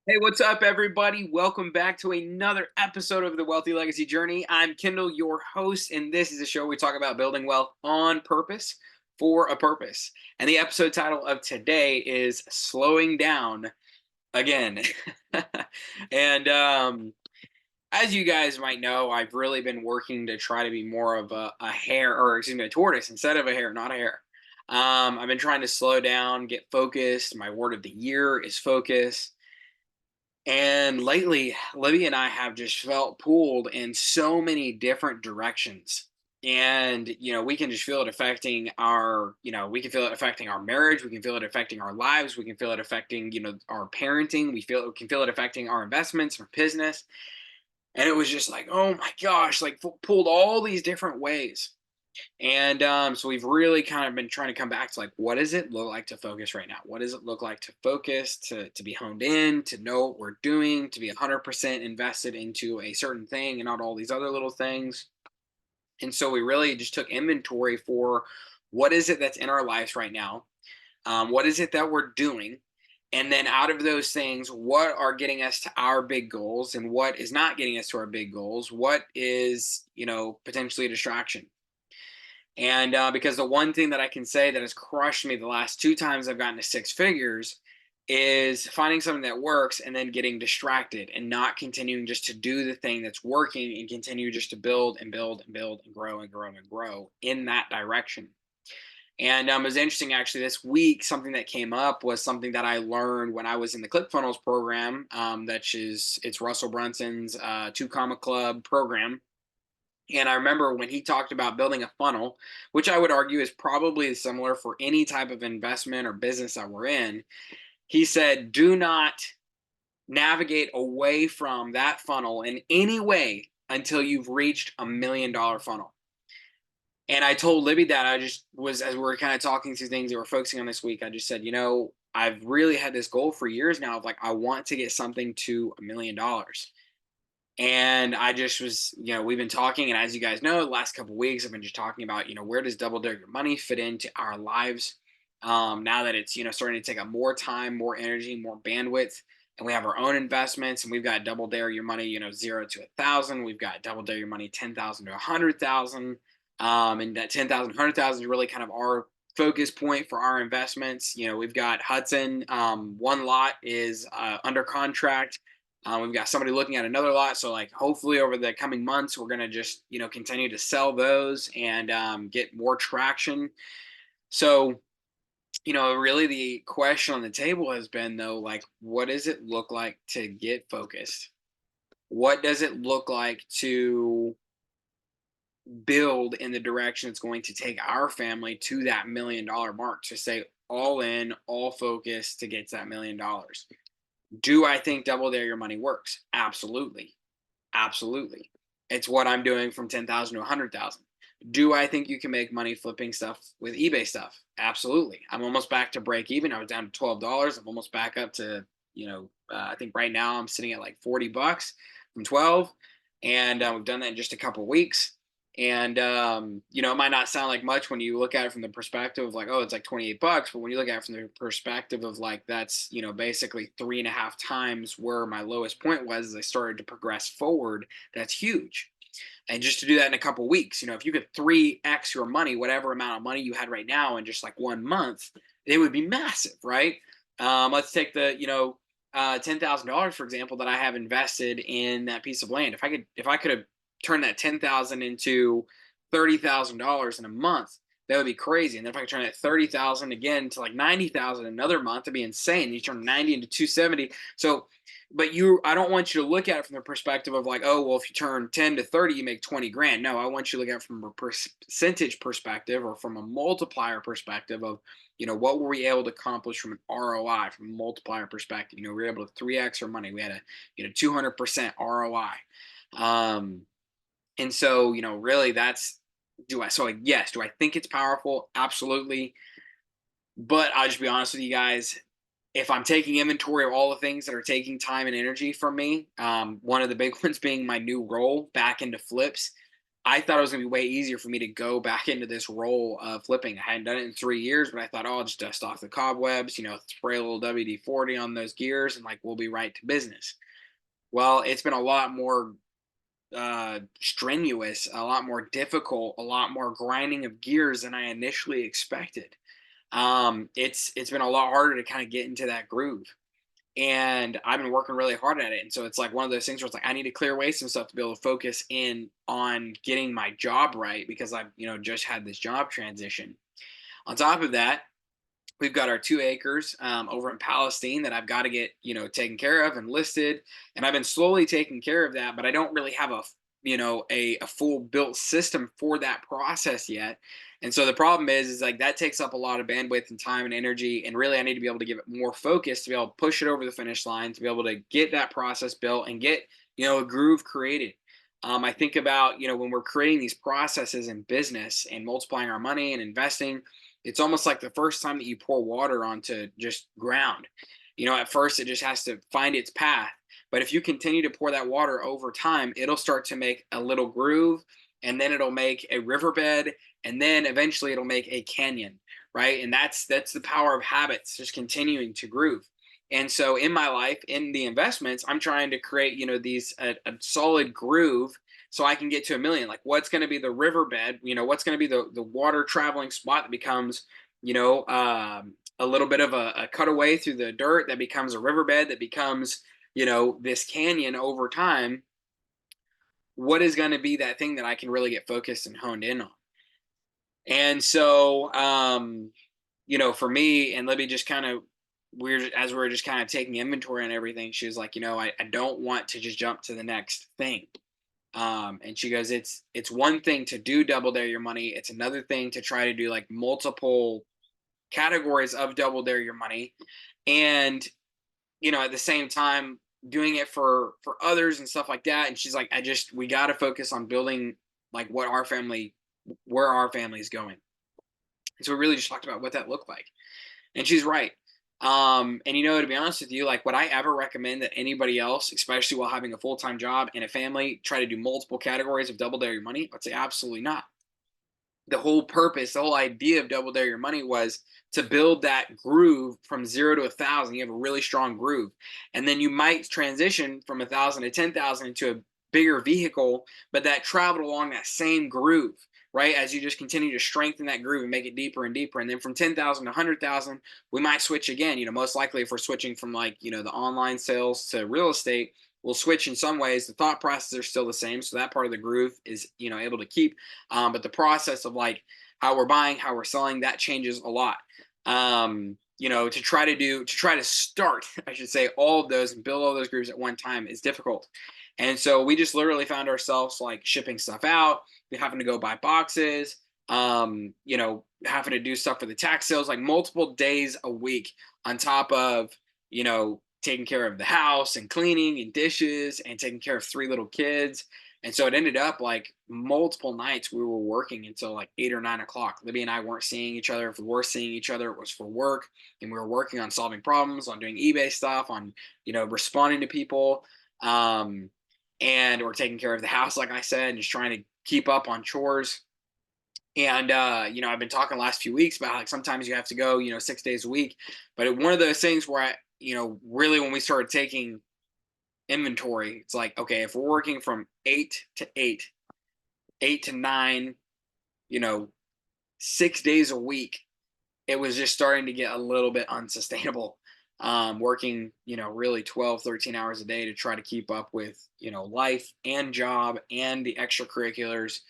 Hey, what's up, everybody? Welcome back to another episode of the Wealthy Legacy Journey. I'm Kendall, your host, and this is a show where we talk about building wealth on purpose for a purpose. And the episode title of today is Slowing Down Again. and as you guys might know, I've really been working to try to be more of a hare, or excuse me, a tortoise instead of a hare, not a hare. I've been trying to slow down, get focused. My word of the year is focus. And lately, Libby and I have just felt pulled in so many different directions. And, we can just feel it affecting we can feel it affecting our marriage. We can feel it affecting our lives. We can feel it affecting, our parenting. We can feel it affecting our investments, our business. And it was just like, oh my gosh, like pulled all these different ways. And so we've really kind of been trying to come back to like, what does it look like to focus right now? What does it look like to focus, to be honed in, to know what we're doing, to be 100% invested into a certain thing and not all these other little things? And so we really just took inventory for what is it that's in our lives right now? What is it that we're doing? And then out of those things, what are getting us to our big goals and what is not getting us to our big goals? What is, potentially a distraction? And because the one thing that I can say that has crushed me the last two times I've gotten to six figures is finding something that works and then getting distracted and not continuing just to do the thing that's working and continue just to build and build and build and grow and grow and grow in that direction. And it was interesting actually this week. Something that came up was something that I learned when I was in the ClickFunnels program. It's Russell Brunson's Two Comma Club program, and I remember when he talked about building a funnel, which I would argue is probably similar for any type of investment or business that we're in. He said, do not navigate away from that funnel in any way until you've reached $1 million funnel. And I told Libby that I just was, as we were kind of talking through things that we're focusing on this week, I just said, I've really had this goal for years now of like, I want to get something to $1 million. And I just was, we've been talking, and as you guys know, the last couple of weeks, I've been just talking about, where does Double Dare Your Money fit into our lives? Now that it's, starting to take up more time, more energy, more bandwidth, and we have our own investments, and we've got Double Dare Your Money, 0 to 1,000. We've got Double Dare Your Money 10,000 to 100,000, and that 10,000, 100,000 is really kind of our focus point for our investments. We've got Hudson. One lot is under contract. We've got somebody looking at another lot. So, like, hopefully over the coming months, we're going to just, continue to sell those and get more traction. So, really the question on the table has been, though, like, what does it look like to get focused? What does it look like to build in the direction it's going to take our family to that $1 million mark, to say all in, all focus to get to that $1 million? Do I think Double Dare Your Money works? Absolutely. Absolutely. It's what I'm doing from 10,000 to 100,000. Do I think you can make money flipping stuff with eBay stuff? Absolutely. I'm almost back to break even. I was down to $12. I'm almost back up to, I think right now I'm sitting at like $40 from 12. And we've done that in just a couple of weeks. And it might not sound like much when you look at it from the perspective of like, oh, it's like $28. But when you look at it from the perspective of like, that's, basically 3.5 times where my lowest point was as I started to progress forward. That's huge. And just to do that in a couple of weeks, if you could 3x your money, whatever amount of money you had right now in just like 1 month, it would be massive, right? Let's take the, $10,000, for example, that I have invested in that piece of land. If I could have turned that 10,000 into $30,000 in a month, that would be crazy. And then if I could turn that 30,000 again to like 90,000 another month, that'd be insane. You turn 90 into 270. So, but I don't want you to look at it from the perspective of like, oh, well, if you turn 10 to 30, you make 20 grand. No, I want you to look at it from a percentage perspective or from a multiplier perspective of, what were we able to accomplish from an ROI, from a multiplier perspective? We were able to 3x our money. We had a, 200% ROI. And so, really that's, yes, do I think it's powerful? Absolutely. But I'll just be honest with you guys. If I'm taking inventory of all the things that are taking time and energy from me, one of the big ones being my new role back into flips, I thought it was gonna be way easier for me to go back into this role of flipping. I hadn't done it in 3 years, but I thought, oh, I'll just dust off the cobwebs, spray a little WD-40 on those gears, and like we'll be right to business. Well, it's been a lot more strenuous, a lot more difficult, a lot more grinding of gears than I initially expected. It's been a lot harder to kind of get into that groove, and I've been working really hard at it. And so it's like one of those things where it's like I need to clear away some stuff to be able to focus in on getting my job right because I've just had this job transition. On top of that, we've got our 2 acres over in Palestine that I've got to get taken care of and listed, and I've been slowly taking care of that, but I don't really have a full built system for that process yet. And so the problem is like that takes up a lot of bandwidth and time and energy, and really I need to be able to give it more focus to be able to push it over the finish line, to be able to get that process built and get a groove created. I think about when we're creating these processes in business and multiplying our money and investing, it's almost like the first time that you pour water onto just ground. At first it just has to find its path. But if you continue to pour that water over time, it'll start to make a little groove, and then it'll make a riverbed, and then eventually it'll make a canyon, right? And that's the power of habits, just continuing to groove. And so in my life, in the investments, I'm trying to create, these a solid groove so I can get to a million. Like, what's going to be the riverbed? What's going to be the water traveling spot that becomes, a little bit of a cutaway through the dirt that becomes a riverbed that becomes, this canyon over time. What is going to be that thing that I can really get focused and honed in on? And so, for me and Libby, just kind of we're as we are just kind of taking inventory and everything. She was like, I don't want to just jump to the next thing. And she goes, it's one thing to do double dare your money. It's another thing to try to do like multiple categories of double dare your money. And, at the same time doing it for others and stuff like that. And she's like, we got to focus on building like where our family is going. And so we really just talked about what that looked like. And she's right. And to be honest with you, like, would I ever recommend that anybody else, especially while having a full-time job and a family, try to do multiple categories of double dare your money? I'd say absolutely not. The whole purpose, the whole idea of double dare your money was to build that groove from 0 to 1,000. You have a really strong groove, and then you might transition from 1,000 to 10,000 into a bigger vehicle, but that traveled along that same groove, right? As you just continue to strengthen that groove and make it deeper and deeper, and then from 10,000 to 100,000, we might switch again. Most likely if we're switching from like the online sales to real estate, we'll switch in some ways. The thought processes are still the same, so that part of the groove is able to keep. But the process of like how we're buying, how we're selling, that changes a lot. To try to start, I should say, all of those and build all those grooves at one time is difficult. And so we just literally found ourselves like shipping stuff out, we having to go buy boxes, having to do stuff for the tax sales, like multiple days a week on top of, taking care of the house and cleaning and dishes and taking care of 3 little kids. And so it ended up like multiple nights we were working until like 8 or 9 o'clock. Libby and I weren't seeing each other. If we were seeing each other, it was for work. And we were working on solving problems, on doing eBay stuff, on, responding to people. And or taking care of the house, like I said, and just trying to keep up on chores. And I've been talking the last few weeks about like sometimes you have to go, 6 days a week. But one of those things where really when we started taking inventory, it's like, okay, if we're working from 8 to 8, 8 to 9, you know, 6 days a week, it was just starting to get a little bit unsustainable. Working, really 12, 13 hours a day to try to keep up with, life and job and the extracurriculars.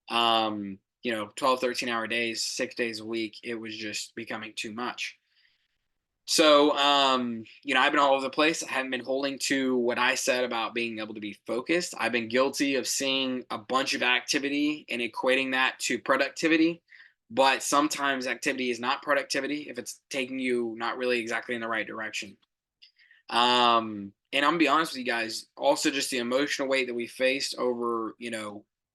12, 13-hour days, 6 days a week, it was just becoming too much. So, I've been all over the place. I haven't been holding to what I said about being able to be focused. I've been guilty of seeing a bunch of activity and equating that to productivity. But sometimes activity is not productivity if it's taking you not really exactly in the right direction. And I'm gonna be honest with you guys, also just the emotional weight that we faced over,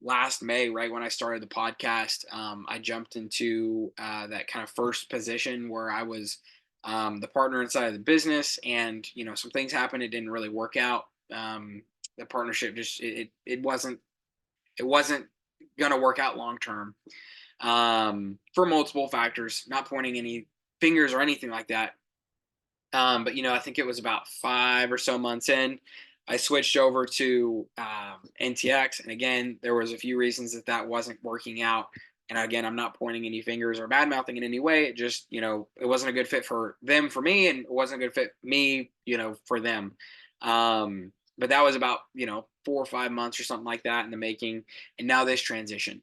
last May, right when I started the podcast, I jumped into that kind of first position where I was the partner inside of the business, and some things happened. It didn't really work out. The partnership just it wasn't going to work out long term, for multiple factors, not pointing any fingers or anything like that. But I think it was about 5 or so months in, I switched over to NTX, and again, there was a few reasons that that wasn't working out. And again, I'm not pointing any fingers or bad mouthing in any way. It just, it wasn't a good fit for them, for me, and it wasn't a good fit me, for them. But that was about 4 or 5 months or something like that in the making, and now this transition.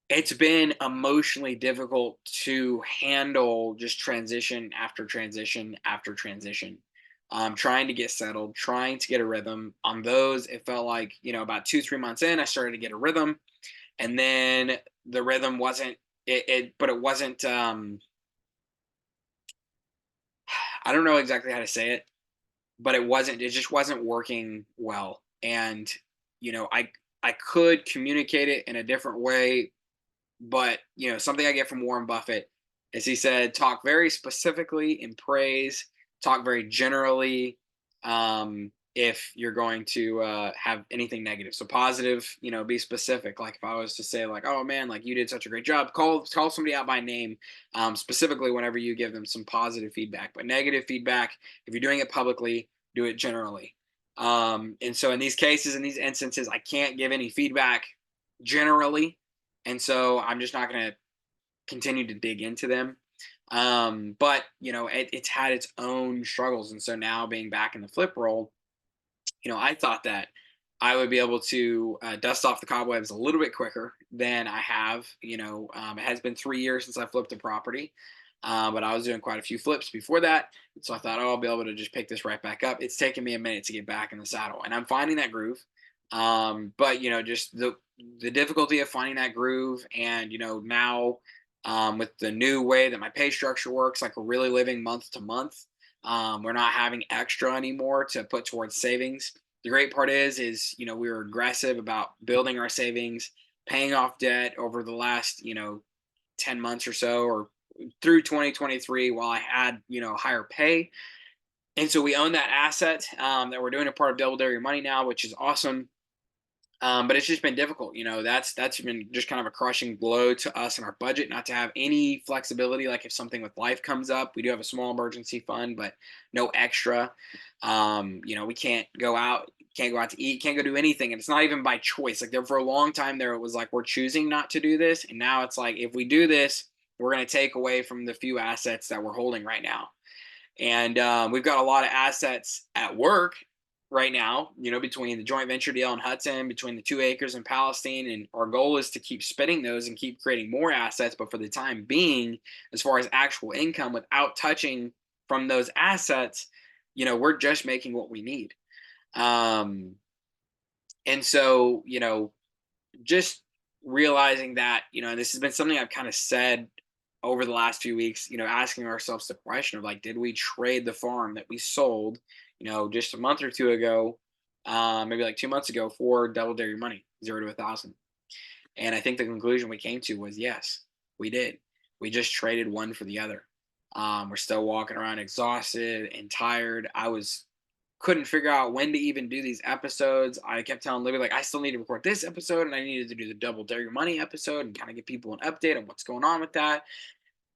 It's been emotionally difficult to handle just transition after transition after transition. Trying to get settled, trying to get a rhythm. On those, it felt like, about 2, 3 months in, I started to get a rhythm. And then the rhythm wasn't but it wasn't I don't know exactly how to say it, but it just wasn't working well. And, I could communicate it in a different way. But, something I get from Warren Buffett is he said, talk very specifically in praise, talk very generally, if you're going to have anything negative. So positive, be specific. Like if I was to say like, oh man, like you did such a great job, call somebody out by name, specifically whenever you give them some positive feedback. But negative feedback, if you're doing it publicly, do it generally. And so in these cases, in these instances, I can't give any feedback generally, and so I'm just not going to continue to dig into them. But it's had its own struggles, and so now being back in the flip role, I thought that I would be able to dust off the cobwebs a little bit quicker than I have. It has been 3 years since I flipped a property, but I was doing quite a few flips before that. So I thought, oh, I'll be able to just pick this right back up. It's taken me a minute to get back in the saddle, and I'm finding that groove. But just the difficulty of finding that groove, and now, with the new way that my pay structure works, like we're really living month to month. We're not having extra anymore to put towards savings. The great part is we were aggressive about building our savings, paying off debt over the last 10 months or so, or through 2023, while I had higher pay. And so we own that asset, that we're doing a part of Double Dare Your Money now, which is awesome. But it's just been difficult. That's been just kind of a crushing blow to us and our budget, not to have any flexibility. Like if something with life comes up, we do have a small emergency fund, but no extra. We can't go out to eat, can't go do anything. And it's not even by choice. Like there for a long time there, it was like we're choosing not to do this. And now it's like if we do this, we're going to take away from the few assets that we're holding right now. And we've got a lot of assets at work right now, between the joint venture deal in Hudson, between the 2 acres in Palestine. And our goal is to keep spinning those and keep creating more assets. But for the time being, as far as actual income without touching from those assets, we're just making what we need. Um, and so, just realizing that, this has been something I've kind of said over the last few weeks, asking ourselves the question of like, did we trade the farm that we sold, just a month or two ago, maybe like 2 months ago, for Double Dare Your Money, 0 to 1,000? And I think the conclusion we came to was yes, we did. We just traded one for the other. We're still walking around exhausted and tired. I was couldn't figure out when to even do these episodes. I kept telling Libby, like, I still need to record this episode, and I needed to do the Double Dare Your Money episode and kind of give people an update on what's going on with that.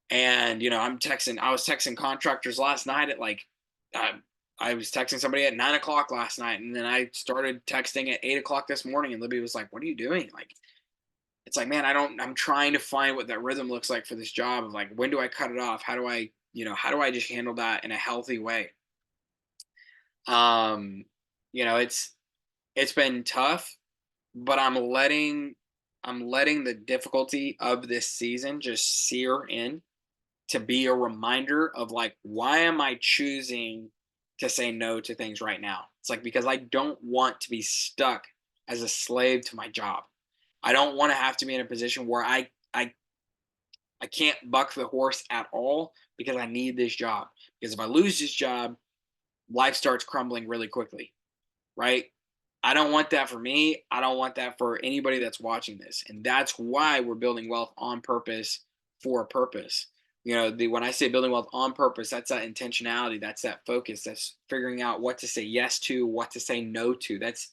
And I was texting contractors last night at like, uh, I was texting somebody at 9 o'clock last night, and then I started texting at 8 o'clock this morning. And Libby was like, "What are you doing?" Like, it's like, man, I'm trying to find what that rhythm looks like for this job. Of like, when do I cut it off? How do I just handle that in a healthy way? Um, it's been tough, but I'm letting the difficulty of this season just sear in, to be a reminder of like, why am I choosing to say no to things right now? It's like because I don't want to be stuck as a slave to my job. I don't want to have to be in a position where I can't buck the horse at all because I need this job. Because if I lose this job, life starts crumbling really quickly, right? I don't want that for me. I don't want that for anybody that's watching this. And that's why we're building wealth on purpose, for a purpose. When I say building wealth on purpose, that's that intentionality, that's that focus, that's figuring out what to say yes to, what to say no to. That's,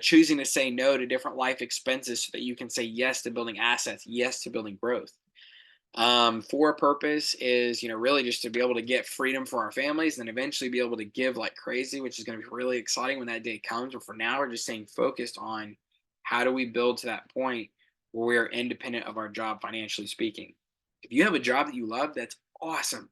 choosing to say no to different life expenses so that you can say yes to building assets, yes to building growth. For a purpose is, really just to be able to get freedom for our families and eventually be able to give like crazy, which is going to be really exciting when that day comes. But for now, we're just staying focused on how do we build to that point where we are independent of our job, financially speaking. If you have a job that you love, that's awesome.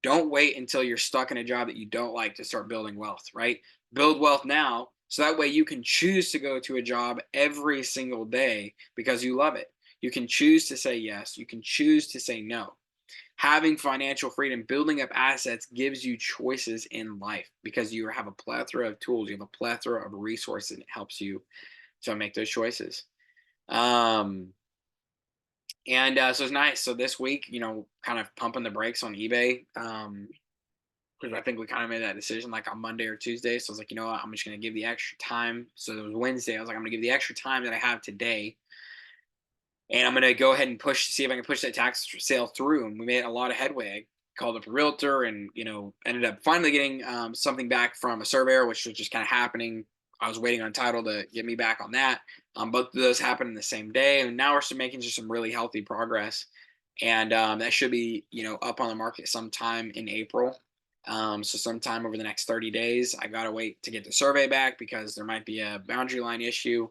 Don't wait until you're stuck in a job that you don't like to start building wealth, right? Build wealth now so that way you can choose to go to a job every single day because you love it. You can choose to say yes, you can choose to say no. Having financial freedom, building up assets gives you choices in life because you have a plethora of tools, you have a plethora of resources, and it helps you to make those choices. Um, so it's nice. So this week, kind of pumping the brakes on eBay. Because I think we kind of made that decision like on Monday or Tuesday. So I was like, you know what, I'm just gonna give the extra time. So it was Wednesday. I was like, I'm gonna give the extra time that I have today, and I'm gonna go ahead and see if I can push that tax sale through. And we made a lot of headway. I called up a realtor, and ended up finally getting something back from a surveyor, which was just kind of happening. I was waiting on title to get me back on that. Both of those happened in the same day, and now we're still making just some really healthy progress. And that should be up on the market sometime in April. So sometime over the next 30 days, I gotta wait to get the survey back because there might be a boundary line issue,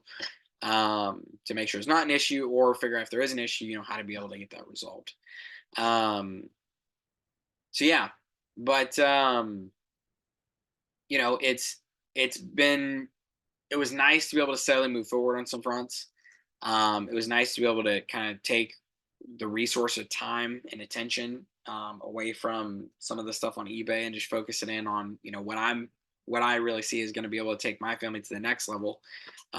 to make sure it's not an issue, or figure out if there is an issue, how to be able to get that resolved. Um, so yeah, but you know, it's it's been it was nice to be able to steadily move forward on some fronts. It was nice to be able to kind of take the resource of time and attention, away from some of the stuff on eBay and just focus it in on what I really see is going to be able to take my family to the next level,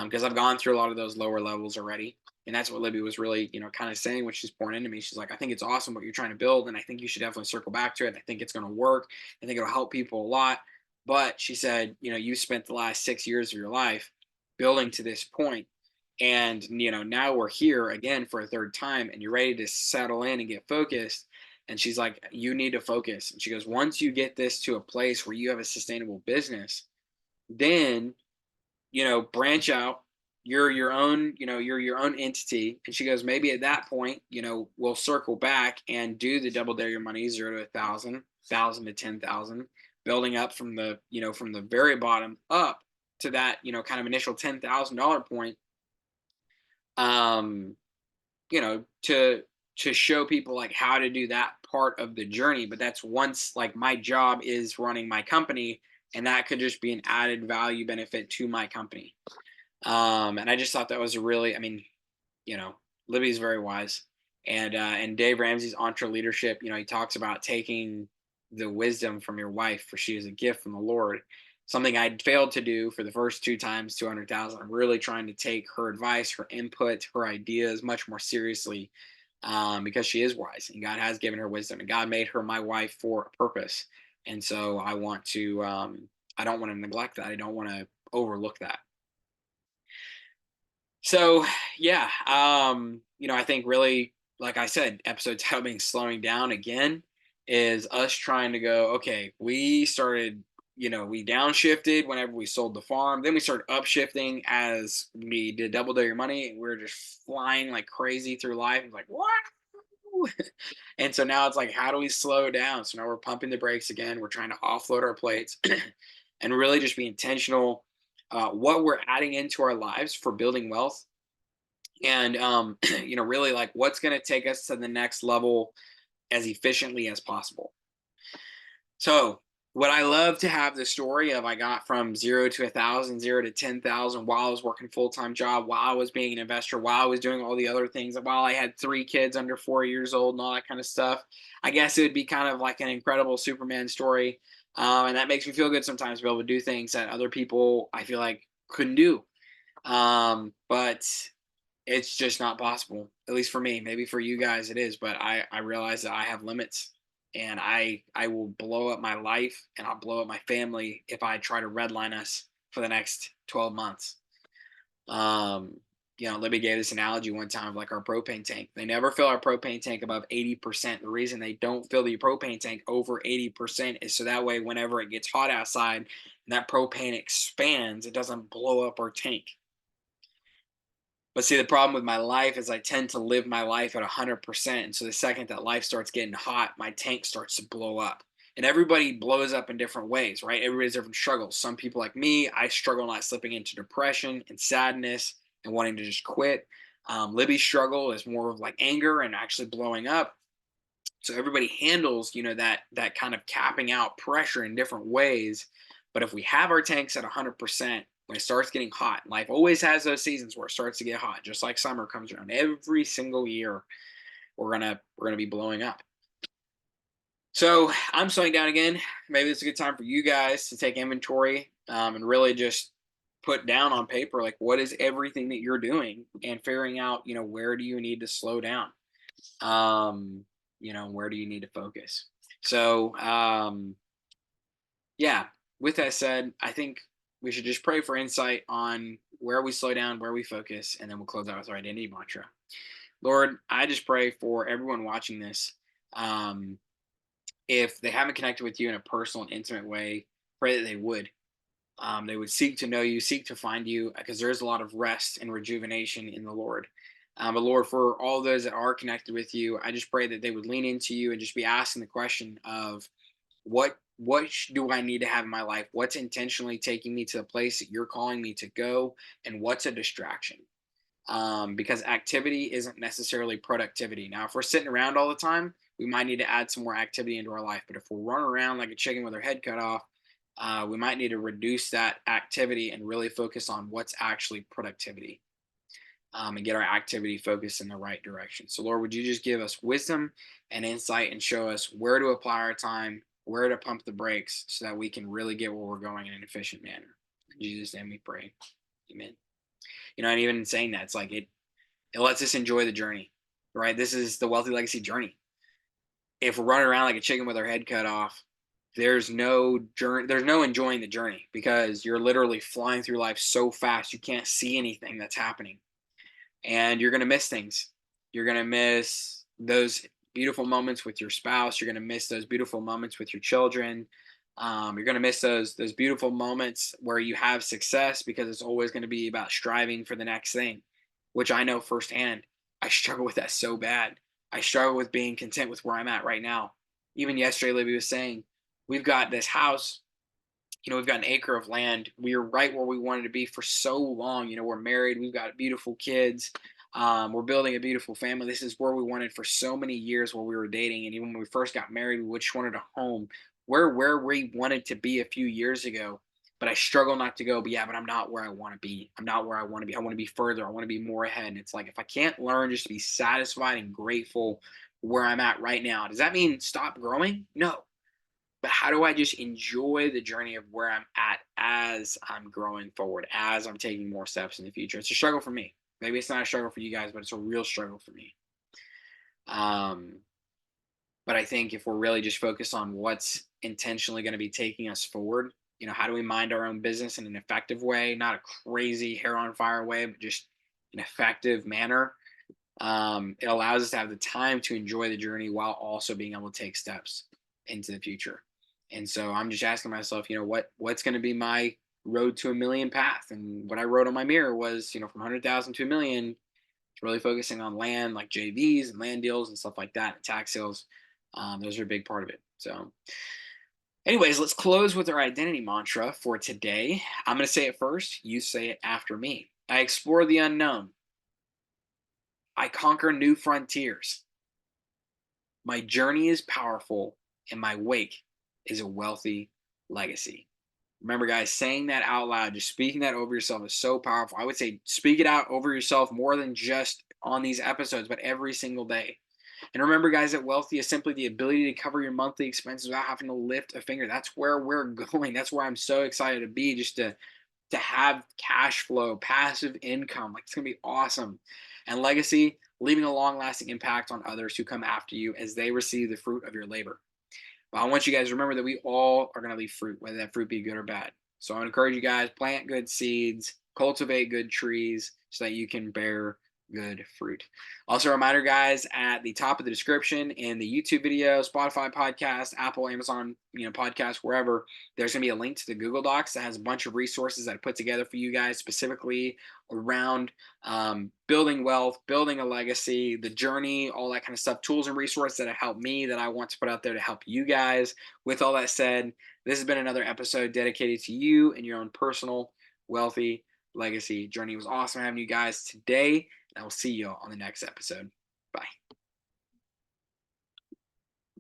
because I've gone through a lot of those lower levels already. And that's what Libby was really, kind of saying when she's pouring into me. She's like, I think it's awesome what you're trying to build. And I think you should definitely circle back to it. I think it's going to work. I think it'll help people a lot. But she said, you spent the last 6 years of your life building to this point, and now we're here again for a third time, and you're ready to settle in and get focused. And she's like, you need to focus. And she goes, once you get this to a place where you have a sustainable business, then branch out. You're your own entity. And she goes, maybe at that point, we'll circle back and do the double dare your money, 0 to 1,000, 1,000 to 10,000, building up from the very bottom up to that kind of initial $10,000 point, um to show people like how to do that part of the journey. But that's once like my job is running my company, and that could just be an added value benefit to my company. And I just thought that was a really, I mean, you know, Libby's very wise. And Dave Ramsey's Entre Leadership, he talks about taking the wisdom from your wife, for she is a gift from the Lord. Something I'd failed to do for the first two times, 200,000. I'm really trying to take her advice, her input, her ideas much more seriously, because she is wise and God has given her wisdom, and God made her my wife for a purpose. And so I don't want to neglect that. I don't want to overlook that. So yeah, I think really, like I said, episode title being slowing down again is us trying to go, okay, we started, we downshifted whenever we sold the farm. Then we started upshifting as we did double dare your money, and we are just flying like crazy through life. It's like, what? And so now it's like, how do we slow down? So now we're pumping the brakes again. We're trying to offload our plates and really just be intentional, what we're adding into our lives for building wealth. And really like what's going to take us to the next level as efficiently as possible. So what I love to have the story of, I got from 0 to 1,000, 0 to 10,000 while I was working full-time job, while I was being an investor, while I was doing all the other things, while I had 3 kids under 4 years old and all that kind of stuff. I guess it would be kind of like an incredible Superman story. And that makes me feel good sometimes to be able to do things that other people I feel like couldn't do. But it's just not possible, at least for me. Maybe for you guys it is, but I realize that I have limits, and I will blow up my life and I'll blow up my family if I try to redline us for the next 12 months. Um, Libby gave this analogy one time of like our propane tank. They never fill our propane tank above 80%. The reason they don't fill the propane tank over 80% is so that way, whenever it gets hot outside, and that propane expands, it doesn't blow up our tank. But see, the problem with my life is I tend to live my life at 100%. And so the second that life starts getting hot, my tank starts to blow up. And everybody blows up in different ways, right? Everybody's different struggles. Some people like me, I struggle not slipping into depression and sadness and wanting to just quit. Libby's struggle is more of like anger and actually blowing up. So everybody handles, that kind of capping out pressure in different ways. But if we have our tanks at 100%, when it starts getting hot, life always has those seasons where it starts to get hot, just like summer comes around every single year. We're gonna be blowing up. So I'm slowing down again. Maybe it's a good time for you guys to take inventory, and really just put down on paper like what is everything that you're doing, and figuring out, where do you need to slow down, where do you need to focus. So yeah, with that said, I think we should just pray for insight on where we slow down, where we focus, and then we'll close out with our identity mantra. Lord, I just pray for everyone watching this. Um, if they haven't connected with you in a personal and intimate way, pray that they would. They would seek to know you, seek to find you, because there is a lot of rest and rejuvenation in the Lord. But Lord, for all those that are connected with you, I just pray that they would lean into you and just be asking the question of do I need to have in my life? What's intentionally taking me to the place that you're calling me to go, and what's a distraction? Because activity isn't necessarily productivity. Now, if we're sitting around all the time, we might need to add some more activity into our life. But if we're running around like a chicken with our head cut off, we might need to reduce that activity and really focus on what's actually productivity, and get our activity focused in the right direction. So, Lord, would you just give us wisdom and insight and show us where to apply our time, where to pump the brakes so that we can really get where we're going in an efficient manner. In Jesus' name we pray. Amen. And even in saying that, it's like it lets us enjoy the journey, right? This is the wealthy legacy journey. If we're running around like a chicken with our head cut off, there's no journey, there's no enjoying the journey, because you're literally flying through life so fast you can't see anything that's happening, and you're going to miss things. You're going to miss those beautiful moments with your spouse. You're going to miss those beautiful moments with your children. You're going to miss those beautiful moments where you have success, because it's always going to be about striving for the next thing, which I know firsthand. I struggle with that so bad. I struggle with being content with where I'm at right now. Even yesterday, Libby was saying, we've got this house, we've got an acre of land. We are right where we wanted to be for so long. We're married, we've got beautiful kids. We're building a beautiful family. This is where we wanted for so many years while we were dating. And even when we first got married, we just wanted a home. Where we wanted to be a few years ago. But I struggle not to go, but yeah, but I'm not where I want to be. I'm not where I want to be. I want to be further. I want to be more ahead. And it's like, if I can't learn just to be satisfied and grateful where I'm at right now, does that mean stop growing? No, but how do I just enjoy the journey of where I'm at as I'm growing forward, as I'm taking more steps in the future? It's a struggle for me. Maybe it's not a struggle for you guys, but it's a real struggle for me. Um, but I think if we're really just focused on what's intentionally going to be taking us forward, how do we mind our own business in an effective way, not a crazy hair on fire way, but just an effective manner? It allows us to have the time to enjoy the journey while also being able to take steps into the future. And so I'm just asking myself, what's going to be my road to a million path? And what I wrote on my mirror was, from 100,000 to a million, it's really focusing on land, like JVs and land deals and stuff like that, and tax sales. Those are a big part of it. So, anyways, let's close with our identity mantra for today. I'm going to say it first. You say it after me. I explore the unknown. I conquer new frontiers. My journey is powerful, and my wake is a wealthy legacy. Remember, guys, saying that out loud, just speaking that over yourself is so powerful. I would say speak it out over yourself more than just on these episodes, but every single day. And remember, guys, that wealthy is simply the ability to cover your monthly expenses without having to lift a finger. That's where we're going. That's where I'm so excited to be, just to have cash flow, passive income. Like, it's gonna be awesome. And legacy, leaving a long-lasting impact on others who come after you as they receive the fruit of your labor. But I want you guys to remember that we all are gonna leave fruit, whether that fruit be good or bad. So I encourage you guys, plant good seeds, cultivate good trees so that you can bear good fruit. Also, a reminder, guys, at the top of the description in the YouTube video, Spotify podcast, Apple, Amazon, podcast, wherever, there's gonna be a link to the Google Docs that has a bunch of resources that I put together for you guys specifically around building wealth, building a legacy, the journey, all that kind of stuff, tools and resources that have helped me that I want to put out there to help you guys. With all that said, this has been another episode dedicated to you and your own personal, wealthy legacy journey. It was awesome having you guys today. I will see you on the next episode. Bye.